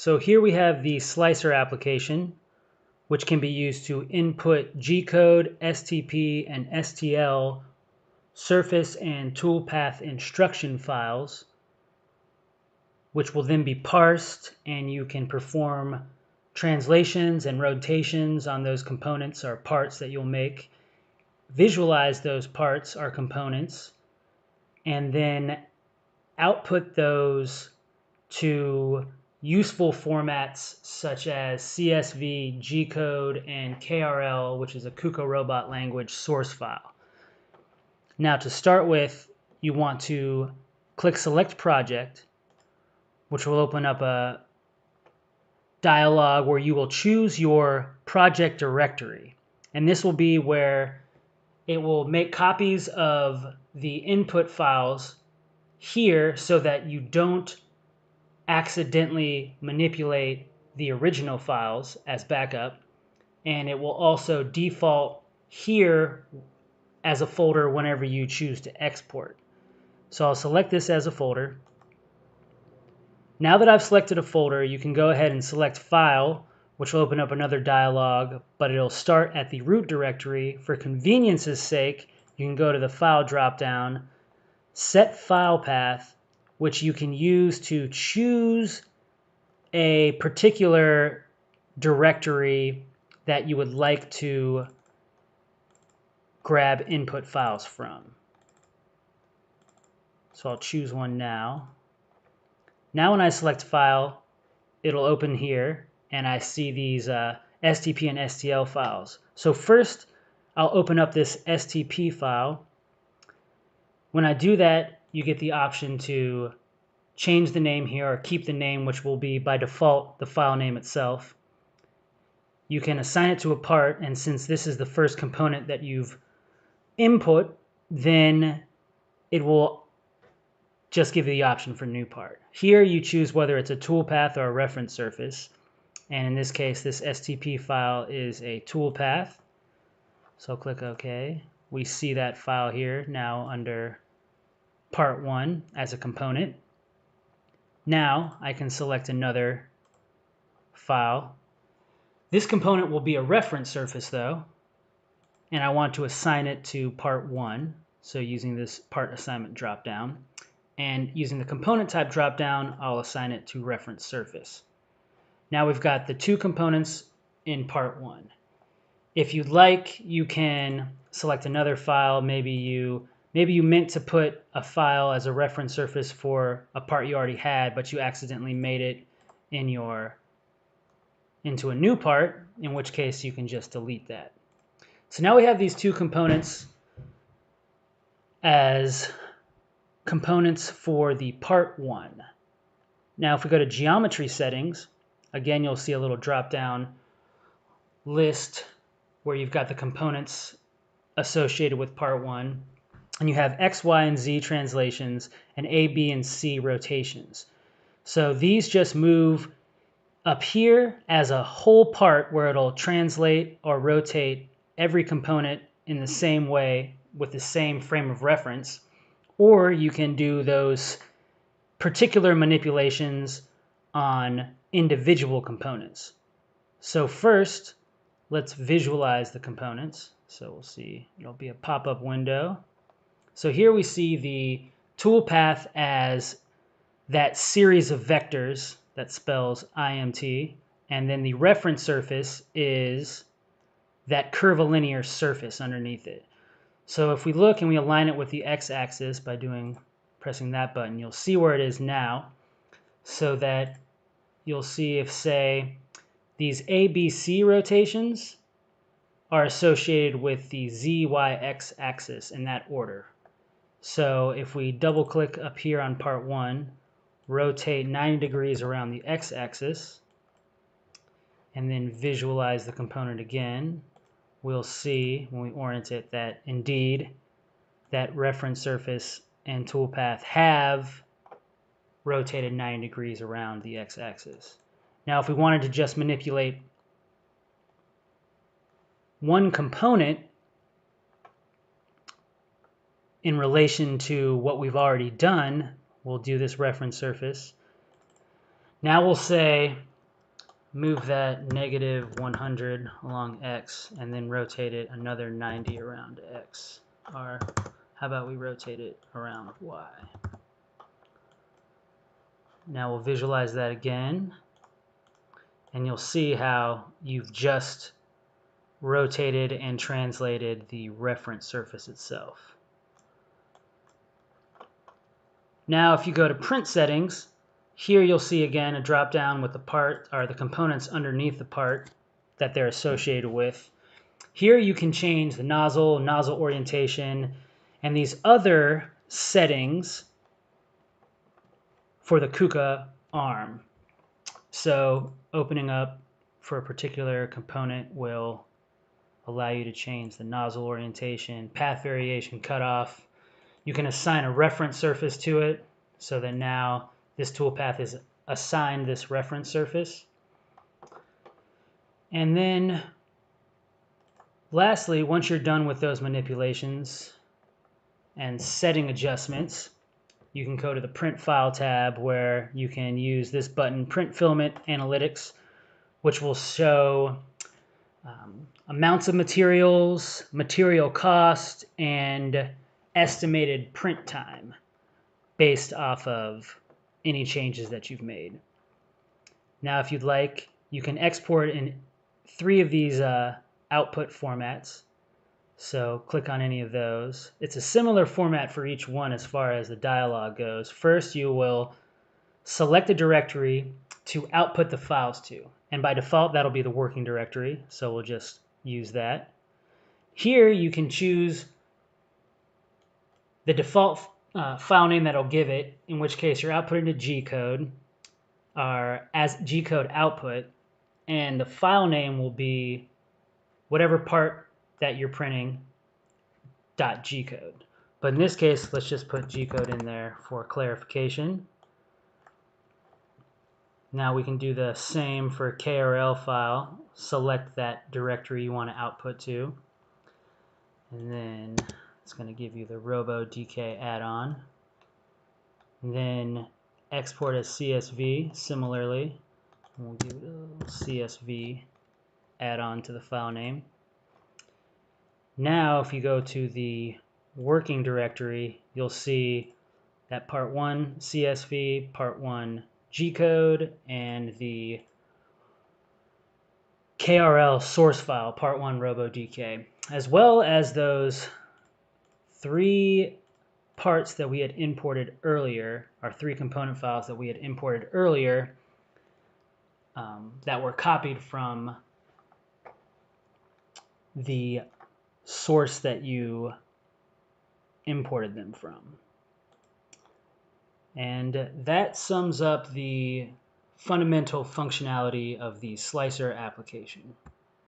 So here we have the slicer application, which can be used to input G-code, STP, and STL surface and toolpath instruction files, which will then be parsed, and you can perform translations and rotations on those components or parts that you'll make, visualize those parts or components, and then output those to useful formats such as CSV, G-code, and KRL, which is a KUKA robot language source file. Now to start with, you want to click Select Project, which will open up a dialog where you will choose your project directory. And this will be where it will make copies of the input files here so that you don't accidentally manipulate the original files as backup, and it will also default here as a folder whenever you choose to export. So I'll select this as a folder. Now that I've selected a folder, you can go ahead and select File, which will open up another dialog, but it'll start at the root directory. For convenience's sake, you can go to the File dropdown, Set File Path, which you can use to choose a particular directory that you would like to grab input files from. So I'll choose one now. Now when I select File, it'll open here, and I see these STP and STL files. So first, I'll open up this STP file. When I do that, you get the option to change the name here or keep the name, which will be by default the file name itself. You can assign it to a part, and since this is the first component that you've input, then it will just give you the option for new part. Here you choose whether it's a toolpath or a reference surface, and in this case this STP file is a toolpath. So click OK. We see that file here now under part 1 as a component. Now I can select another file. This component will be a reference surface though, and I want to assign it to part 1. So using this part assignment dropdown, and using the component type dropdown, I'll assign it to reference surface. Now we've got the two components in part 1. If you'd like, you can select another file. Maybe you meant to put a file as a reference surface for a part you already had, but you accidentally made it into a new part, in which case you can just delete that. So now we have these two components as components for the part 1. Now if we go to geometry settings, again you'll see a little drop down list where you've got the components associated with part 1, and you have X, Y, and Z translations and A, B, and C rotations. So these just move up here as a whole part where it'll translate or rotate every component in the same way with the same frame of reference, or you can do those particular manipulations on individual components. So first, let's visualize the components. So we'll see, it'll be a pop-up window. So here we see the toolpath as that series of vectors that spells IMT, and then the reference surface is that curvilinear surface underneath it. So if we look and we align it with the x-axis by pressing that button, you'll see where it is now, so that you'll see if, say, these ABC rotations are associated with the Z, Y, X axis in that order. So if we double click up here on part 1, rotate 90 degrees around the x-axis, and then visualize the component again, we'll see when we orient it that indeed that reference surface and toolpath have rotated 90 degrees around the x-axis. Now if we wanted to just manipulate one component in relation to what we've already done, we'll do this reference surface. Now we'll say move that negative 100 along X and then rotate it another 90 around X. Or how about we rotate it around Y? Now we'll visualize that again, and you'll see how you've just rotated and translated the reference surface itself. Now if you go to print settings, here you'll see again a drop down with the part or the components underneath the part that they're associated with. Here you can change the nozzle orientation, and these other settings for the KUKA arm. So opening up for a particular component will allow you to change the nozzle orientation, path variation, cutoff. You can assign a reference surface to it so that now this toolpath is assigned this reference surface. And then lastly, once you're done with those manipulations and setting adjustments, you can go to the Print File tab where you can use this button, Print Filament Analytics, which will show amounts of materials, material cost, and estimated print time based off of any changes that you've made. Now, if you'd like, you can export in 3 of these output formats. So click on any of those. It's a similar format for each one as far as the dialog goes. First, you will select a directory to output the files to. And by default, that'll be the working directory. So we'll just use that. Here, you can choose the default file name that'll give it, in which case you're outputting to G-code or as G-code output. And the file name will be whatever part that you're printing .gcode. But in this case, let's just put G-code in there for clarification. Now we can do the same for KRL file. Select that directory you want to output to. And then it's going to give you the RoboDK add-on. Then export as CSV similarly. We'll give it a CSV add-on to the file name. Now, if you go to the working directory, you'll see that part 1 CSV, part 1 G-code, and the KRL source file, part 1 RoboDK, as well as those 3 parts that we had imported earlier, our 3 component files that we had imported earlier that were copied from the source that you imported them from. And that sums up the fundamental functionality of the Slicer application.